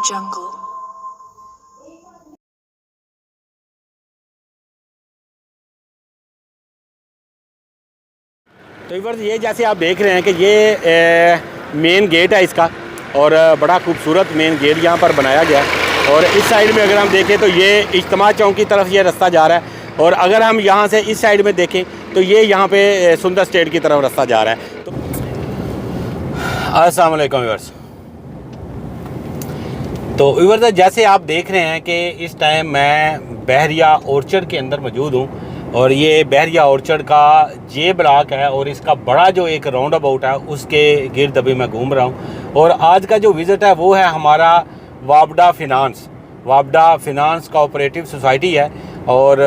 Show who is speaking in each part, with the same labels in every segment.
Speaker 1: jungle.
Speaker 2: तो इधर ये जैसे आप देख रहे हैं कि ये मेन गेट है इसका, और बड़ा खूबसूरत मेन गेट यहाँ पर बनाया गया है। और इस साइड में अगर हम देखें तो ये इज्तिमा चौक की तरफ ये रास्ता जा रहा है, और अगर हम यहाँ से इस साइड में देखें तो ये यहाँ पे सुंदर स्टेट की तरफ रास्ता जा रहा है। तो अस्सलाम वालेकुम व्यूअर्स। तो व्यूअर्स जैसे आप देख रहे हैं कि इस टाइम मैं बहरिया ऑर्चर्ड के अंदर मौजूद हूँ, और ये बहरिया ऑर्चर्ड का जे ब्लॉक है, और इसका बड़ा जो एक राउंड अबाउट है उसके गिर्द अभी मैं घूम रहा हूँ। और आज का जो विज़िट है वो है हमारा वापडा फिनांस कोऑपरेटिव सोसाइटी है, और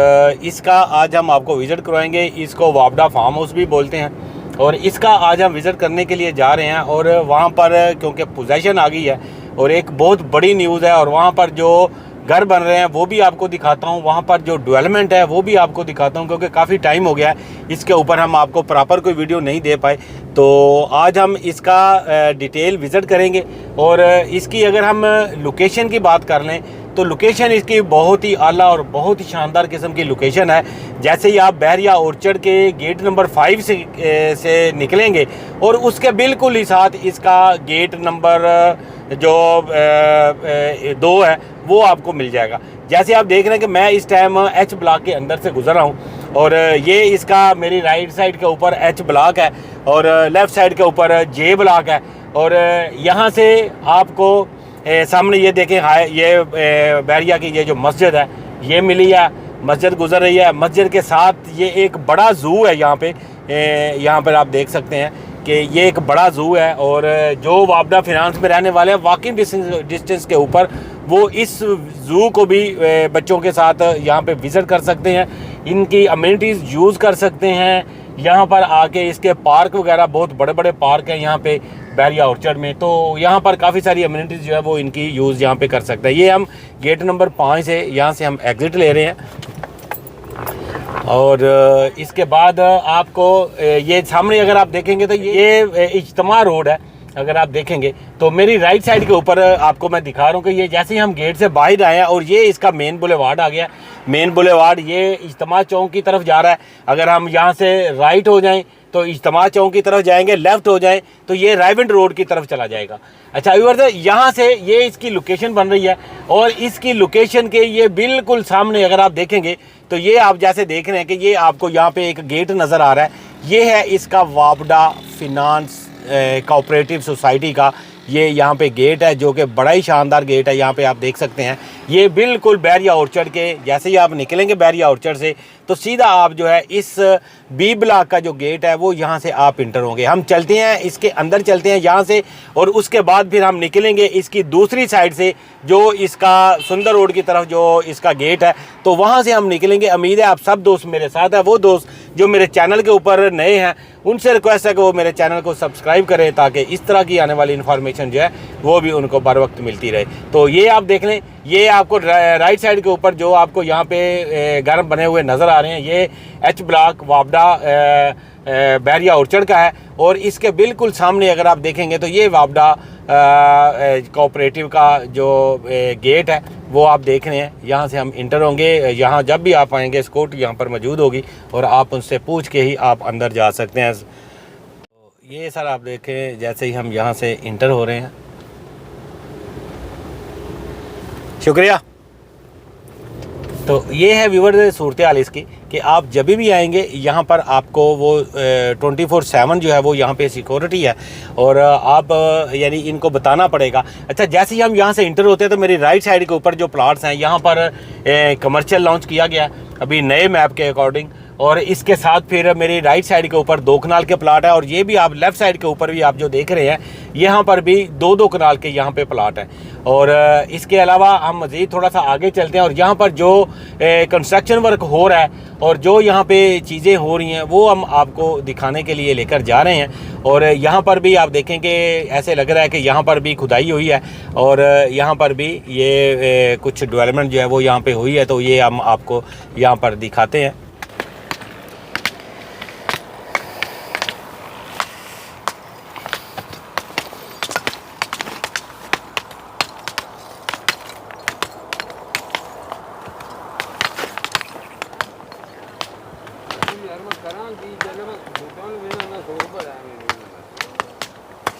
Speaker 2: इसका आज हम आपको विज़िट करवाएंगे। इसको वापडा फार्म हाउस भी बोलते हैं, और इसका आज हम विज़िट करने के लिए जा रहे हैं। और वहाँ पर क्योंकि पोजेसन आ गई है और एक बहुत बड़ी न्यूज़ है, और वहाँ पर जो घर बन रहे हैं वो भी आपको दिखाता हूँ, वहाँ पर जो डेवलपमेंट है वो भी आपको दिखाता हूँ, क्योंकि काफ़ी टाइम हो गया है इसके ऊपर हम आपको प्रॉपर कोई वीडियो नहीं दे पाए। तो आज हम इसका डिटेल विज़िट करेंगे। और इसकी अगर हम लोकेशन की बात कर लें तो लोकेशन इसकी बहुत ही आला और बहुत ही शानदार किस्म की लोकेशन है। जैसे ही आप बहरिया ऑर्चर्ड के गेट नंबर 5 से निकलेंगे, और उसके बिल्कुल ही साथ इसका गेट नंबर जो 2 है वो आपको मिल जाएगा। जैसे आप देख रहे हैं कि मैं इस टाइम एच ब्लॉक के अंदर से गुजर रहा हूँ, और ये इसका मेरी राइट साइड के ऊपर एच ब्लॉक है, और लेफ़्ट साइड के ऊपर जे ब्लॉक है। और यहाँ से आपको सामने ये देखें, हाय ये बहरिया की ये जो मस्जिद है ये मिली है, मस्जिद गुजर रही है। मस्जिद के साथ ये एक बड़ा ज़ू है यहाँ पे, यहाँ पर आप देख सकते हैं कि ये एक बड़ा ज़ू है। और जो वापडा फिनांस में रहने वाले हैं वॉकिंग डिस्टेंस के ऊपर वो इस ज़ू को भी बच्चों के साथ यहाँ पे विज़िट कर सकते हैं, इनकी अम्यूनिटीज़ यूज़ कर सकते हैं। यहाँ पर आके इसके पार्क वगैरह, बहुत बड़े बड़े पार्क हैं यहाँ पे बहरिया ऑर्चर्ड में, तो यहाँ पर काफ़ी सारी अम्यूनिटीज़ जो है वो इनकी यूज़ यहाँ पे कर सकते हैं। ये हम गेट नंबर 5 है, यहाँ से हम एग्ज़िट ले रहे हैं। और इसके बाद आपको ये सामने अगर आप देखेंगे तो ये इज्तिमा रोड है। अगर आप देखेंगे तो मेरी राइट साइड के ऊपर आपको मैं दिखा रहा हूँ कि ये जैसे ही हम गेट से बाहर आए हैं, और ये इसका मेन बुलेवार्ड आ गया। मेन बुलेवार्ड ये इज्तिमा चौक की तरफ जा रहा है। अगर हम यहाँ से राइट हो जाएं तो इज्तिमा चौक की तरफ जाएंगे, लेफ़्ट हो जाएं तो ये रायविंड रोड की तरफ चला जाएगा। अच्छा व्यूअर्स, यहाँ से ये इसकी लोकेशन बन रही है, और इसकी लोकेशन के ये बिल्कुल सामने अगर आप देखेंगे तो ये आप जैसे देख रहे हैं कि ये आपको यहाँ पे एक गेट नज़र आ रहा है। ये है इसका वापडा फिनांस कोऑपरेटिव सोसाइटी का ये यहाँ पे गेट है, जो कि बड़ा ही शानदार गेट है। यहाँ पे आप देख सकते हैं ये बिल्कुल बहरिया ऑर्चर्ड के जैसे ही आप निकलेंगे बहरिया ऑर्चर्ड से तो सीधा आप जो है इस बी ब्लॉक का जो गेट है वो यहाँ से आप इंटर होंगे। हम चलते हैं इसके अंदर, चलते हैं यहाँ से, और उसके बाद फिर हम निकलेंगे इसकी दूसरी साइड से जो इसका सुंदर रोड की तरफ जो इसका गेट है, तो वहाँ से हम निकलेंगे। उम्मीद है आप सब दोस्त मेरे साथ हैं। वो दोस्त जो मेरे चैनल के ऊपर नए हैं उनसे रिक्वेस्ट है कि वो मेरे चैनल को सब्सक्राइब करें, ताकि इस तरह की आने वाली इन्फॉर्मेशन जो है वो भी उनको बर वक्त मिलती रहे। तो ये आप देख लें, ये आपको राइट साइड के ऊपर जो आपको यहाँ पे घर बने हुए नज़र आ रहे हैं, ये एच ब्लॉक वापडा बहरिया ऑर्चर्ड का है। और इसके बिल्कुल सामने अगर आप देखेंगे तो ये वापडा कोऑपरेटिव का जो गेट है वो आप देख रहे हैं। यहाँ से हम इंटर होंगे। यहाँ जब भी आप आएंगे स्कूट यहाँ पर मौजूद होगी, और आप उनसे पूछ के ही आप अंदर जा सकते हैं। तो ये सर आप देखें जैसे ही हम यहाँ से इंटर हो रहे हैं। शुक्रिया। तो ये है व्यूअर सूरत हाल इसकी कि आप जब भी आएंगे यहाँ पर आपको वो 24/7 जो है वो यहाँ पे सिक्योरिटी है, और आप यानी इनको बताना पड़ेगा। अच्छा, जैसे ही हम यहाँ से इंटर होते हैं तो मेरी राइट साइड के ऊपर जो प्लाट्स हैं यहाँ पर कमर्शियल लॉन्च किया गया अभी नए मैप के अकॉर्डिंग, और इसके साथ फिर मेरी राइट साइड के ऊपर 2 कनाल के प्लाट है, और ये भी आप लेफ़्ट साइड के ऊपर भी आप जो देख रहे हैं यहाँ पर भी 2-2 कनाल के यहाँ पे प्लाट हैं। और इसके अलावा हम मज़ीद थोड़ा सा आगे चलते हैं, और यहाँ पर जो कंस्ट्रक्शन वर्क हो रहा है और जो यहाँ पे चीज़ें हो रही हैं वो हम आपको दिखाने के लिए लेकर जा रहे हैं। और यहाँ पर भी आप देखेंगे ऐसे लग रहा है कि यहाँ पर भी खुदाई हुई है, और यहाँ पर भी ये कुछ डेवलपमेंट जो है वो यहाँ पे हुई है, तो ये हम आपको यहाँ पर दिखाते हैं।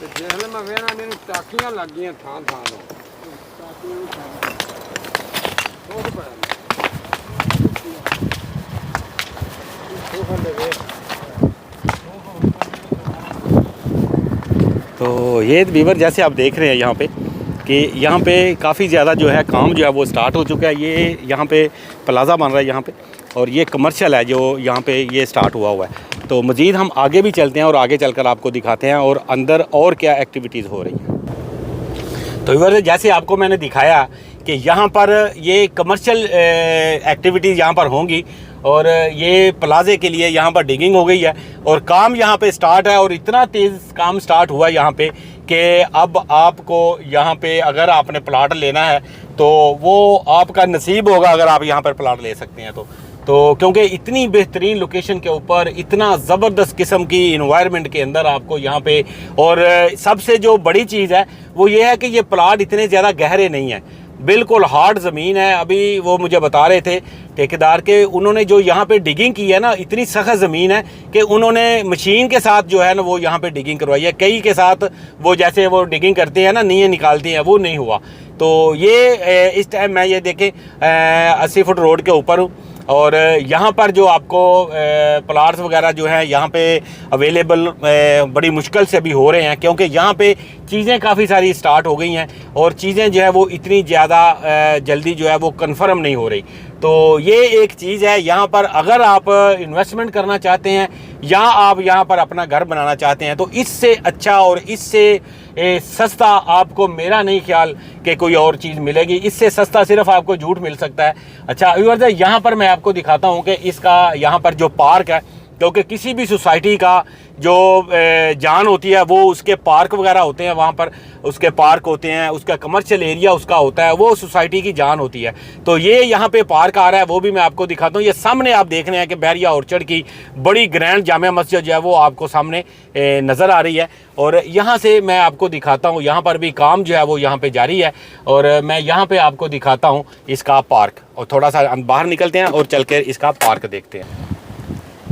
Speaker 1: ਤੇ ਜਿਹਲੇ ਮੈਂ ਵੇਖਣਾ ਮੈਨੂੰ ਟਾਕੀਆਂ ਲੱਗ ਗਈਆਂ ਥਾਂ ਥਾਂ ਤੋਂ ਬਹੁਤ ਬੜਾ
Speaker 2: तो ये व्यूवर जैसे आप देख रहे हैं यहाँ पे कि यहाँ पे काफ़ी ज़्यादा जो है काम जो है वो स्टार्ट हो चुका है। ये यहाँ पे प्लाज़ा बन रहा है यहाँ पे, और ये कमर्शियल है जो यहाँ पे ये स्टार्ट हुआ हुआ है। तो मज़ीद हम आगे भी चलते हैं और आगे चलकर आपको दिखाते हैं और अंदर और क्या एक्टिविटीज़ हो रही हैं। तो व्यूवर जैसे आपको मैंने दिखाया कि यहाँ पर ये कमर्शियल एक्टिविटीज़ यहाँ पर होंगी, और ये प्लाजे के लिए यहाँ पर डिगिंग हो गई है और काम यहाँ पे स्टार्ट है। और इतना तेज़ काम स्टार्ट हुआ है यहाँ पे कि अब आपको यहाँ पे अगर आपने प्लाट लेना है तो वो आपका नसीब होगा अगर आप यहाँ पर प्लाट ले सकते हैं तो क्योंकि इतनी बेहतरीन लोकेशन के ऊपर इतना ज़बरदस्त किस्म की इन्वायरमेंट के अंदर आपको यहाँ पे, और सबसे जो बड़ी चीज़ है वो ये है कि ये प्लाट इतने ज़्यादा गहरे नहीं है, बिल्कुल हार्ड ज़मीन है। अभी वो मुझे बता रहे थे ठेकेदार के, उन्होंने जो यहाँ पे डिगिंग की है ना, इतनी सख्त ज़मीन है कि उन्होंने मशीन के साथ जो है ना वो यहाँ पे डिगिंग करवाई है। कई के साथ वो जैसे वो डिगिंग करते हैं ना, नींव निकालते हैं, वो नहीं हुआ। तो ये इस टाइम मैं ये देखें 80 फुट रोड के ऊपर हूँ, और यहाँ पर जो आपको प्लाट्स वगैरह जो हैं यहाँ पे अवेलेबल बड़ी मुश्किल से भी हो रहे हैं, क्योंकि यहाँ पे चीज़ें काफ़ी सारी स्टार्ट हो गई हैं और चीज़ें जो है वो इतनी ज़्यादा जल्दी जो है वो कंफर्म नहीं हो रही। तो ये एक चीज़ है यहाँ पर, अगर आप इन्वेस्टमेंट करना चाहते हैं या आप यहाँ पर अपना घर बनाना चाहते हैं तो इससे अच्छा और इससे सस्ता आपको मेरा नहीं ख्याल कि कोई और चीज़ मिलेगी। इससे सस्ता सिर्फ आपको झूठ मिल सकता है। अच्छा व्यूअर्स, यहाँ पर मैं आपको दिखाता हूँ कि इसका यहाँ पर जो पार्क है, क्योंकि किसी भी सोसाइटी का जो जान होती है वो उसके पार्क वगैरह होते हैं, वहाँ पर उसके पार्क होते हैं, उसका कमर्शियल एरिया उसका होता है, वो सोसाइटी की जान होती है। तो ये यहाँ पे पार्क आ रहा है, वो भी मैं आपको दिखाता हूँ। ये सामने आप देख रहे हैं कि बहरिया ऑर्चर्ड की बड़ी ग्रैंड जामिया मस्जिद जो है वो आपको सामने नज़र आ रही है, और यहाँ से मैं आपको दिखाता हूँ, यहाँ पर भी काम जो है वो यहाँ पर जारी है। और मैं यहाँ पर आपको दिखाता हूँ इसका पार्क, और थोड़ा सा हम बाहर निकलते हैं और चल कर इसका पार्क देखते हैं।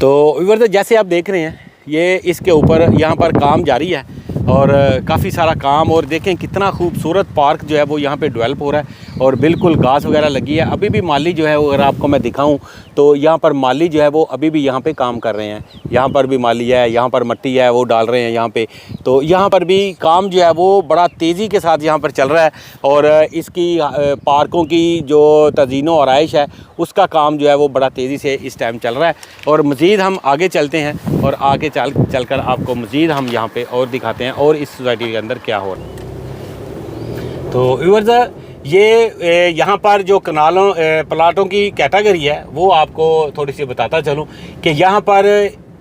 Speaker 2: तो व्यूअर्स जैसे आप देख रहे हैं ये इसके ऊपर यहाँ पर काम जारी है और काफ़ी सारा काम, और देखें कितना खूबसूरत पार्क जो है वो यहाँ पे डेवलप हो रहा है और बिल्कुल घास वगैरह लगी है। अभी भी माली जो है वो अगर आपको मैं दिखाऊं तो यहाँ पर माली जो है वो अभी भी यहाँ पे काम कर रहे हैं। यहाँ पर भी माली है, यहाँ पर मट्टी है वो डाल रहे हैं यहाँ पे। तो यहाँ पर भी काम जो है वो बड़ा तेज़ी के साथ यहाँ पर चल रहा है, और इसकी पार्कों की जो तज़ीनो आराइश है उसका काम जो है वो बड़ा तेज़ी से इस टाइम चल रहा है। और मज़ीद हम आगे चलते हैं और आगे चल कर आपको मज़ीद हम यहाँ पे और दिखाते हैं और इस सोसाइटी के अंदर क्या हो रहा है। तो व्यूअर्स ये यहाँ पर जो कनालों प्लाटों की कैटेगरी है वो आपको थोड़ी सी बताता चलूँ कि यहाँ पर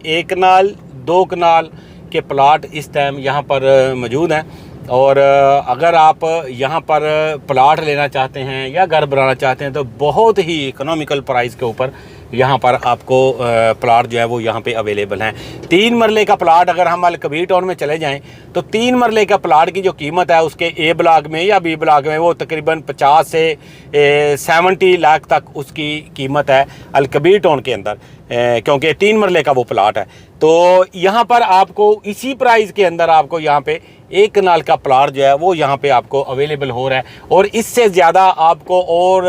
Speaker 2: 1 कनाल 2 कनाल के प्लाट इस टाइम यहाँ पर मौजूद हैं। और अगर आप यहाँ पर प्लाट लेना चाहते हैं या घर बनाना चाहते हैं तो बहुत ही इकोनॉमिकल प्राइस के ऊपर यहाँ पर आपको प्लाट जो है वो यहाँ पे अवेलेबल हैं। 3 मरले का प्लाट अगर हम कबीर टाउन में चले जाएं तो 3 मरले का प्लाट की जो कीमत है उसके ए ब्लॉक में या बी ब्लॉक में वो तकरीबन 50 से 70 लाख तक उसकी कीमत है अलकबीर टाउन के अंदर, क्योंकि 3 मरले का वो प्लाट है। तो यहाँ पर आपको इसी प्राइस के अंदर आपको यहाँ पे 1 कनाल का प्लाट जो है वो यहाँ पे आपको अवेलेबल हो रहा है। और इससे ज़्यादा आपको और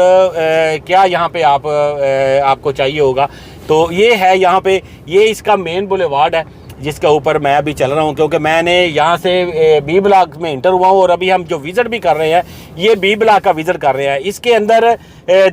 Speaker 2: क्या यहाँ पे आपको चाहिए होगा। तो ये है यहाँ पे, ये इसका मेन बुलेवार्ड है जिसके ऊपर मैं अभी चल रहा हूँ, क्योंकि मैंने यहाँ से बी ब्लॉक में इंटर हुआ हूँ और अभी हम जो विज़िट भी कर रहे हैं ये बी ब्लॉक का विज़िट कर रहे हैं। इसके अंदर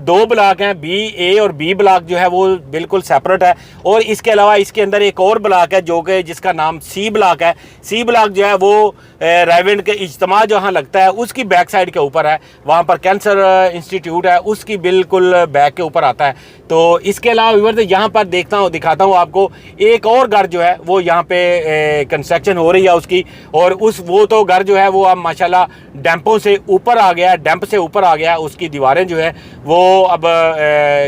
Speaker 2: 2 ब्लॉक हैं, बी ए और बी ब्लॉक जो है वो बिल्कुल सेपरेट है। और इसके अलावा इसके अंदर एक और ब्लॉक है जो कि जिसका नाम सी ब्लॉक है। सी ब्लॉक जो है वो रायविंड के इज्तिमा जहाँ लगता है उसकी बैक साइड के ऊपर है, वहाँ पर कैंसर इंस्टीट्यूट है उसकी बिल्कुल बैक के ऊपर आता है। तो इसके अलावा व्यूअर्स यहाँ पर दिखाता हूँ आपको एक और घर जो है वो यहाँ पे कंस्ट्रक्शन हो रही है उसकी, और वो तो घर जो है वो अब माशाल्लाह डैम्पों से ऊपर आ गया है, डैम्प से ऊपर आ गया है। उसकी दीवारें जो है वो अब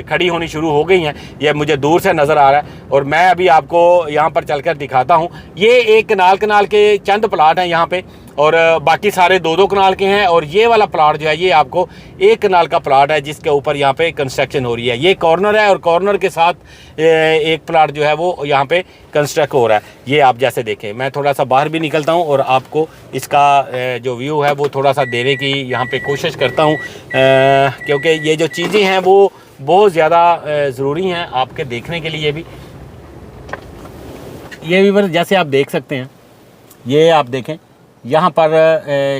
Speaker 2: खड़ी होनी शुरू हो गई हैं, ये मुझे दूर से नज़र आ रहा है। और मैं अभी आपको यहाँ पर चलकर दिखाता हूँ। ये एक कनाल के चंद प्लाट हैं यहाँ पे, और बाकी सारे 2-2 कनाल के हैं। और ये वाला प्लाट जो है ये आपको 1 कनाल का प्लाट है जिसके ऊपर यहाँ पे कंस्ट्रक्शन हो रही है। ये कॉर्नर है और कॉर्नर के साथ एक प्लाट जो है वो यहाँ पे कंस्ट्रक्ट हो रहा है। ये आप जैसे देखें, मैं थोड़ा सा बाहर भी निकलता हूँ और आपको इसका जो व्यू है वो थोड़ा सा देने की यहाँ पे कोशिश करता हूँ, क्योंकि ये जो चीज़ें हैं वो बहुत ज़्यादा ज़रूरी हैं आपके देखने के लिए भी। ये व्यूअर जैसे आप देख सकते हैं, ये आप देखें यहाँ पर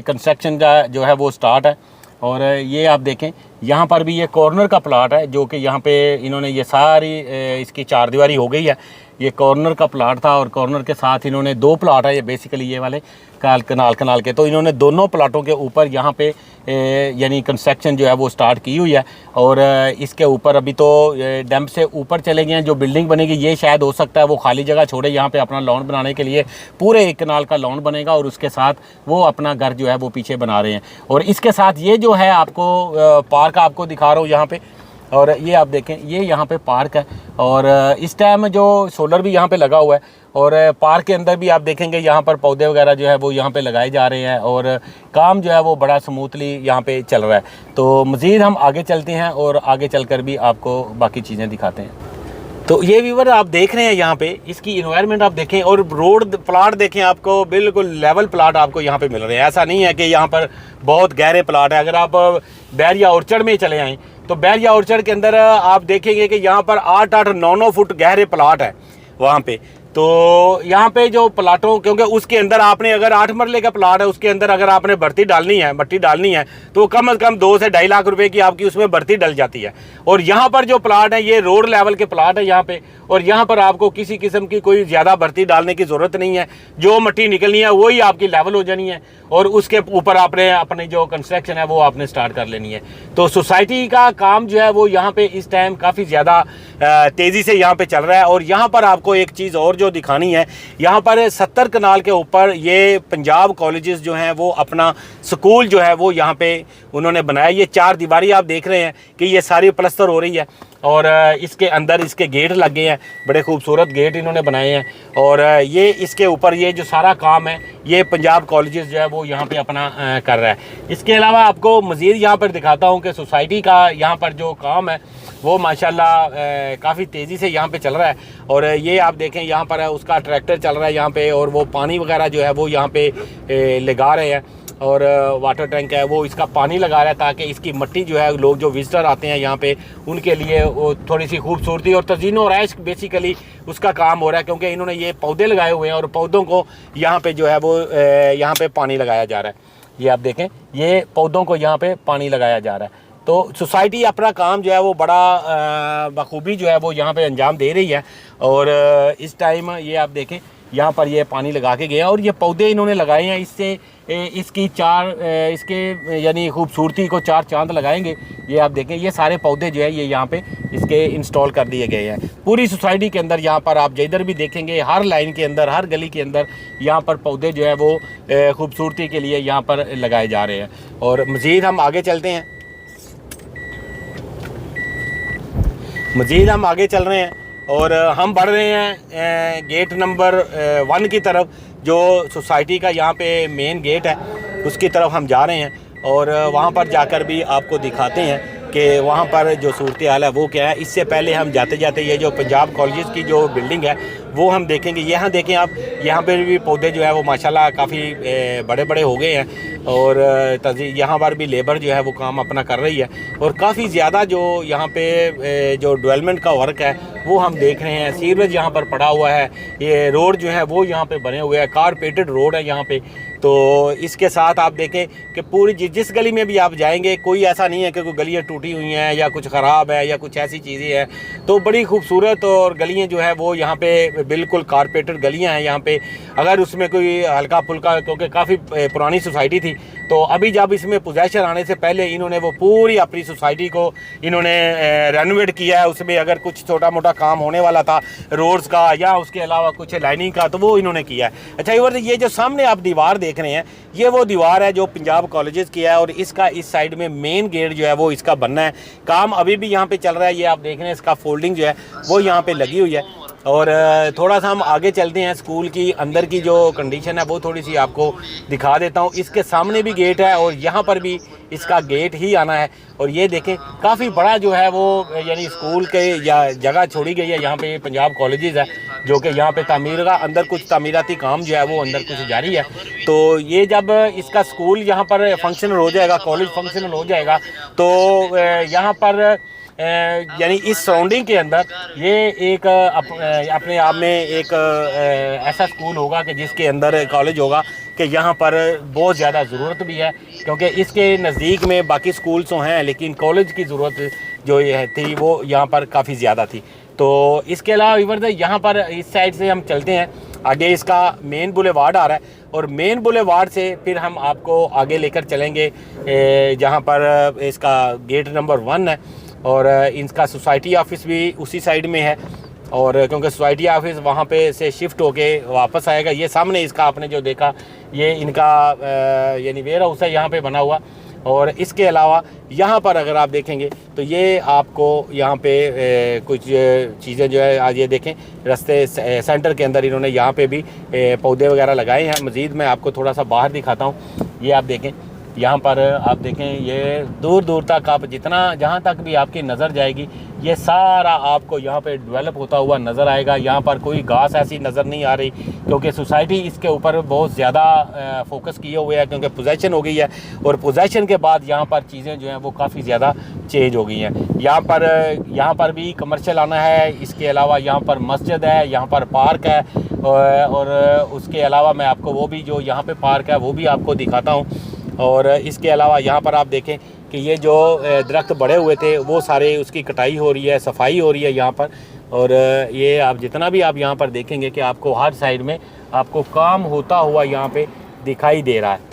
Speaker 2: कंस्ट्रक्शन का जो है वो स्टार्ट है। और ये आप देखें यहाँ पर भी ये कॉर्नर का प्लाट है जो कि यहाँ पे इन्होंने ये सारी इसकी 4 दीवारी हो गई है। ये कॉर्नर का प्लाट था और कॉर्नर के साथ इन्होंने 2 प्लाट है ये बेसिकली ये वाले कनाल के, तो इन्होंने दोनों प्लाटों के ऊपर यहाँ पे यानी कंस्ट्रक्शन जो है वो स्टार्ट की हुई है। और इसके ऊपर अभी तो डैम से ऊपर चले गए हैं। जो बिल्डिंग बनेगी ये शायद हो सकता है वो खाली जगह छोड़े यहाँ पे अपना लॉन बनाने के लिए, पूरे 1 कनाल का लॉन बनेगा और उसके साथ वो अपना घर जो है वो पीछे बना रहे हैं। और इसके साथ ये जो है आपको पार्क आपको दिखा रहा हूँ यहाँ पे, और ये आप देखें ये यहाँ पे पार्क है। और इस टाइम जो सोलर भी यहाँ पे लगा हुआ है और पार्क के अंदर भी आप देखेंगे यहाँ पर पौधे वगैरह जो है वो यहाँ पे लगाए जा रहे हैं और काम जो है वो बड़ा स्मूथली यहाँ पे चल रहा है। तो मज़ीद हम आगे चलते हैं और आगे चलकर भी आपको बाकी चीज़ें दिखाते हैं। तो ये व्यूअर आप देख रहे हैं यहाँ पे इसकी इन्वायरमेंट आप देखें और रोड प्लाट देखें, आपको बिल्कुल लेवल प्लाट आपको यहाँ पे मिल रहे हैं। ऐसा नहीं है कि यहाँ पर बहुत गहरे प्लाट है। अगर आप बहरिया ऑर्चर्ड में चले आएँ तो बहरिया ऑर्चर्ड के अंदर आप देखेंगे कि यहाँ पर 8-8, 9-9 फुट गहरे प्लाट है वहाँ पे। तो यहाँ पे जो प्लाटों, क्योंकि उसके अंदर आपने अगर 8 मरले का प्लाट है उसके अंदर अगर आपने भर्ती डालनी है, मट्टी डालनी है तो कम से कम 2 से 2.5 लाख रुपए की आपकी उसमें भर्ती डल जाती है। और यहाँ पर जो प्लाट है ये रोड लेवल के प्लाट है यहाँ पे, और यहाँ पर आपको किसी किस्म की कोई ज़्यादा भर्ती डालने की ज़रूरत नहीं है। जो मट्टी निकलनी है वही आपकी लेवल हो जानी है और उसके ऊपर आपने अपनी जो कंस्ट्रक्शन है वो आपने स्टार्ट कर लेनी है। तो सोसाइटी का काम जो है वो यहाँ पे इस टाइम काफ़ी ज़्यादा तेज़ी से यहाँ पे चल रहा है। और यहाँ पर आपको एक चीज़ और जो दिखानी है, यहाँ पर 70 कनाल के ऊपर ये पंजाब कॉलेजेस जो हैं वो अपना स्कूल जो है वो यहाँ पे उन्होंने बनाया। ये 4 दीवारी आप देख रहे हैं कि ये सारी प्लस्तर हो रही है और इसके अंदर इसके गेट लगे हैं, बड़े खूबसूरत गेट इन्होंने बनाए हैं। और ये इसके ऊपर ये जो सारा काम है ये पंजाब कॉलेजेस जो है वो यहाँ पे अपना कर रहा है। इसके अलावा आपको मज़ीद यहाँ पर दिखाता हूँ कि सोसाइटी का यहाँ पर जो काम है वो माशाल्लाह काफ़ी तेज़ी से यहाँ पे चल रहा है। और ये आप देखें यहाँ पर है उसका ट्रैक्टर चल रहा है यहाँ पे और वो पानी वगैरह जो है वो यहाँ पे लगा रहे हैं और वाटर टैंक है वो इसका पानी लगा रहा है ताकि इसकी मट्टी जो है लोग जो विजिटर आते हैं यहाँ पे उनके लिए वो थोड़ी सी खूबसूरती और तज़ीन और ऐश बेसिकली उसका काम हो रहा है। क्योंकि इन्होंने ये पौधे लगाए हुए हैं और पौधों को यहाँ पे जो है वो यहाँ पे पानी लगाया जा रहा है। ये आप देखें ये पौधों को यहाँ पे पानी लगाया जा रहा है। तो सोसाइटी अपना काम जो है वो बड़ा बखूबी जो है वो यहाँ पे अंजाम दे रही है। और इस टाइम ये आप देखें यहाँ पर ये पानी लगा के गया और ये पौधे इन्होंने लगाए हैं, इससे इसकी इसके यानी खूबसूरती को 4 चांद लगाएंगे। ये आप देखें ये सारे पौधे जो है ये यहाँ पे इसके इंस्टॉल कर दिए गए हैं पूरी सोसाइटी के अंदर। यहाँ पर आप जिधर भी देखेंगे हर लाइन के अंदर हर गली के अंदर यहाँ पर पौधे जो है वो खूबसूरती के लिए यहाँ पर लगाए जा रहे हैं। और मज़ीद हम आगे चलते हैं, मज़ीद हम आगे चल रहे हैं और हम बढ़ रहे हैं गेट नंबर 1 की तरफ, जो सोसाइटी का यहाँ पे मेन गेट है उसकी तरफ हम जा रहे हैं। और वहाँ पर जाकर भी आपको दिखाते हैं कि वहाँ पर जो सूरत हाल है वो क्या है। इससे पहले हम जाते जाते ये जो पंजाब कॉलेज की जो बिल्डिंग है वो हम देखेंगे। यहाँ देखें आप, यहाँ पर भी पौधे जो है वो माशाल्लाह काफ़ी बड़े बड़े हो गए हैं और यहाँ पर भी लेबर जो है वो काम अपना कर रही है। और काफ़ी ज़्यादा जो यहाँ पे जो डेवलपमेंट का वर्क है वो हम देख रहे हैं। सीवरेज यहाँ पर पड़ा हुआ है, ये रोड जो है वो यहाँ पे बने हुए हैं, कारपेटेड रोड है यहाँ पे। तो इसके साथ आप देखें कि पूरी जिस गली में भी आप जाएंगे कोई ऐसा नहीं है कि कोई गलियाँ टूटी हुई हैं या कुछ ख़राब है या कुछ ऐसी चीज़ें हैं। तो बड़ी खूबसूरत और गलियाँ जो है वो यहाँ पे बिल्कुल कारपेटेड गलियाँ हैं यहाँ पे। अगर उसमें कोई हल्का फुल्का, क्योंकि काफ़ी पुरानी सोसाइटी थी तो अभी जब इसमें पोजेशन आने से पहले इन्होंने वो पूरी अपनी सोसाइटी को इन्होंने रेनोवेट किया है। उसमें अगर कुछ छोटा मोटा काम होने वाला था रोड्स का या उसके अलावा कुछ लाइनिंग का तो वो इन्होंने किया है। अच्छा ये जो सामने आप दीवार देख रहे हैं ये वो दीवार है जो पंजाब कॉलेजेस की है और इसका इस साइड में मेन गेट जो है वो इसका बनना है। काम अभी भी यहाँ पे चल रहा है। ये आप देख रहे हैं इसका फोल्डिंग जो है वो यहाँ पे लगी हुई है और थोड़ा सा हम आगे चलते हैं, स्कूल की अंदर की जो कंडीशन है वो थोड़ी सी आपको दिखा देता हूँ। इसके सामने भी गेट है और यहाँ पर भी इसका गेट ही आना है। और ये देखें काफ़ी बड़ा जो है वो यानी स्कूल के या जगह छोड़ी गई है। यहाँ पे पंजाब कॉलेजेस है जो कि यहाँ पे तामीर का अंदर कुछ तामीराती काम जो है वो अंदर कुछ जारी है। तो ये जब इसका स्कूल यहाँ पर फंक्शनल हो जाएगा, कॉलेज फंक्शनल हो जाएगा, तो यहाँ पर यानी इस सराउंडिंग के अंदर ये एक अपने आप में एक ऐसा स्कूल होगा कि जिसके अंदर कॉलेज होगा कि यहाँ पर बहुत ज़्यादा ज़रूरत भी है, क्योंकि इसके नज़दीक में बाकी स्कूल तो हैं लेकिन कॉलेज की ज़रूरत जो ये थी वो यहाँ पर काफ़ी ज़्यादा थी। तो इसके अलावा इवर यहाँ पर इस साइड से हम चलते हैं आगे, इसका मेन बुलेवार्ड आ रहा है और मेन बुलेवार्ड से फिर हम आपको आगे लेकर चलेंगे जहाँ पर इसका गेट नंबर 1 है और इनका सोसाइटी ऑफिस भी उसी साइड में है। और क्योंकि सोसाइटी ऑफिस वहाँ पे से शिफ्ट होके वापस आएगा। ये सामने इसका आपने जो देखा ये इनका यानी वेयर हाउस है यहाँ पे बना हुआ। और इसके अलावा यहाँ पर अगर आप देखेंगे तो ये आपको यहाँ पे कुछ चीज़ें जो है आज ये देखें रास्ते सेंटर के अंदर इन्होंने यहाँ पे भी पौधे वगैरह लगाए हैं। मज़ीद मैं आपको थोड़ा सा बाहर दिखाता हूँ। ये आप देखें यहाँ पर आप देखें ये दूर दूर तक आप जितना जहाँ तक भी आपकी नज़र जाएगी ये सारा आपको यहाँ पे डेवलप होता हुआ नज़र आएगा। यहाँ पर कोई घास ऐसी नज़र नहीं आ रही क्योंकि सोसाइटी इसके ऊपर बहुत ज़्यादा फोकस किए हुए है क्योंकि पोजेसन हो गई है और पोजेसन के बाद यहाँ पर चीज़ें जो हैं वो काफ़ी ज़्यादा चेंज हो गई हैं। यहाँ पर भी कमर्शियल आना है। इसके अलावा यहाँ पर मस्जिद है, यहाँ पर पार्क है और उसके अलावा मैं आपको वो भी जो यहाँ पर पार्क है वो भी आपको दिखाता हूँ। और इसके अलावा यहाँ पर आप देखें कि ये जो दरख्त बड़े हुए थे वो सारे उसकी कटाई हो रही है, सफाई हो रही है यहाँ पर। और ये आप जितना भी आप यहाँ पर देखेंगे कि आपको हर साइड में आपको काम होता हुआ यहाँ पे दिखाई दे रहा है।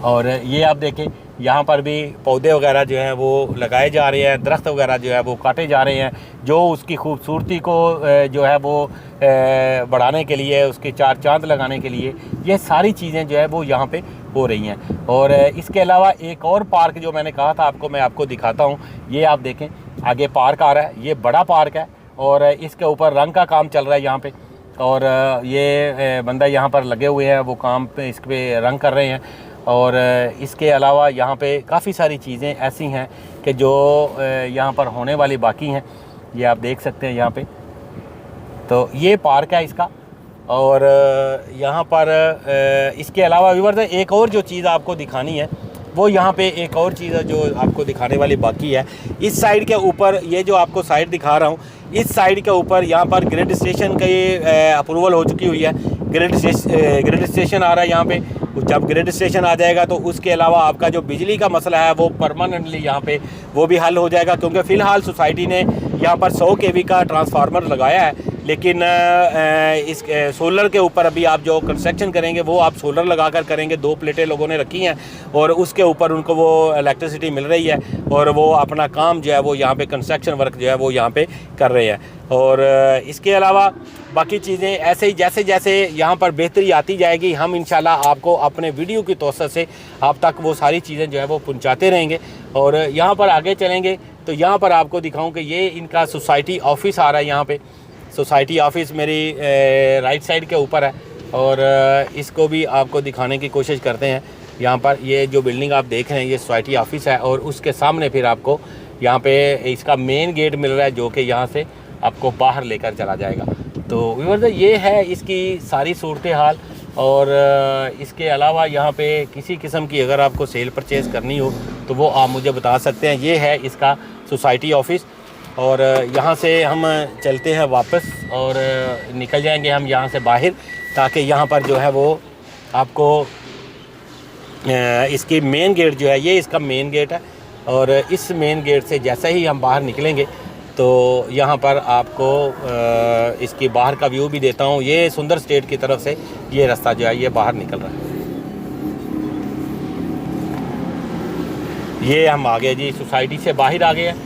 Speaker 2: और ये आप देखें यहाँ पर भी पौधे वगैरह जो हैं वो लगाए जा रहे हैं, दरख्त वगैरह जो है वो काटे जा रहे हैं जो उसकी खूबसूरती को जो है वो बढ़ाने के लिए, उसके चार चांद लगाने के लिए ये सारी चीज़ें जो है वो यहाँ पे हो रही हैं। और इसके अलावा एक और पार्क जो मैंने कहा था आपको, मैं आपको दिखाता हूँ। ये आप देखें आगे पार्क आ रहा है, ये बड़ा पार्क है और इसके ऊपर रंग का काम चल रहा है यहाँ पे। और ये बंदा यहाँ पर लगे हुए हैं, वो काम पे इस पे रंग कर रहे हैं। और इसके अलावा यहाँ पे काफ़ी सारी चीज़ें ऐसी हैं कि जो यहाँ पर होने वाली बाकी हैं। ये आप देख सकते हैं यहाँ पे, तो ये पार्क है इसका। और यहाँ पर इसके अलावा व्यूअर्स एक और जो चीज़ आपको दिखानी है वो यहाँ पे एक और चीज़ है जो आपको दिखाने वाली बाकी है। इस साइड के ऊपर ये जो आपको साइड दिखा रहा हूँ, इस साइड के ऊपर यहाँ पर ग्रिड स्टेशन का ये अप्रूवल हो चुकी हुई है। ग्रिड स्टेशन आ रहा है यहाँ पे। जब ग्रिड स्टेशन आ जाएगा तो उसके अलावा आपका जो बिजली का मसला है वो परमानेंटली यहाँ पे वो भी हल हो जाएगा, क्योंकि फ़िलहाल सोसाइटी ने यहाँ पर 100 kV का ट्रांसफार्मर लगाया है। लेकिन इस सोलर के ऊपर अभी आप जो कंस्ट्रक्शन करेंगे वो आप सोलर लगाकर करेंगे। 2 प्लेटें लोगों ने रखी हैं और उसके ऊपर उनको वो इलेक्ट्रिसिटी मिल रही है और वो अपना काम जो है वो यहाँ पे कंस्ट्रक्शन वर्क जो है वो यहाँ पे कर रहे हैं। और इसके अलावा बाकी चीज़ें ऐसे ही जैसे जैसे यहाँ पर बेहतरी आती जाएगी हम इंशाल्लाह आपको अपने वीडियो की तौसीर से आप तक वो सारी चीज़ें जो है वो पहुँचाते रहेंगे। और यहाँ पर आगे चलेंगे तो यहाँ पर आपको दिखाऊँ कि ये इनका सोसाइटी ऑफिस आ रहा है। यहाँ पे सोसाइटी ऑफिस मेरी राइट साइड के ऊपर है और इसको भी आपको दिखाने की कोशिश करते हैं। यहाँ पर ये जो बिल्डिंग आप देख रहे हैं ये सोसाइटी ऑफिस है और उसके सामने फिर आपको यहाँ पे इसका मेन गेट मिल रहा है जो कि यहाँ से आपको बाहर लेकर चला जाएगा। तो व्यूअर्स ये है इसकी सारी सूरत हाल। और इसके अलावा यहाँ पे किसी किस्म की अगर आपको सेल परचेज़ करनी हो तो वो आप मुझे बता सकते हैं। ये है इसका सोसाइटी ऑफिस और यहाँ से हम चलते हैं वापस और निकल जाएंगे हम यहाँ से बाहर, ताकि यहाँ पर जो है वो आपको इसकी मेन गेट जो है ये इसका मेन गेट है। और इस मेन गेट से जैसे ही हम बाहर निकलेंगे तो यहाँ पर आपको इसकी बाहर का व्यू भी देता हूँ। ये सुंदर स्टेट की तरफ से ये रास्ता जो है ये बाहर निकल रहा है। ये हम आ गए जी, सोसाइटी से बाहर आ गए हैं।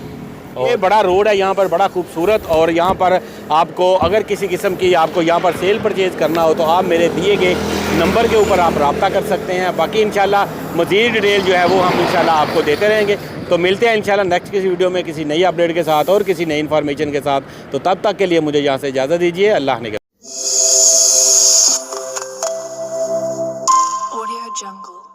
Speaker 2: ये बड़ा रोड है यहाँ पर, बड़ा खूबसूरत। और यहाँ पर आपको अगर किसी किस्म की आपको यहाँ पर सेल परचेज़ करना हो तो आप मेरे दिए गए नंबर के ऊपर आप रब्ता कर सकते हैं। बाकी इंशाल्लाह मज़ीद डिटेल जो है वो हम इंशाल्लाह आपको देते रहेंगे। तो मिलते हैं इंशाल्लाह नेक्स्ट किसी वीडियो में किसी नई अपडेट के साथ और किसी नई इन्फॉर्मेशन के साथ। तो तब तक के लिए मुझे यहाँ से इजाज़त दीजिए। अल्लाह ने
Speaker 3: Audio Jungle.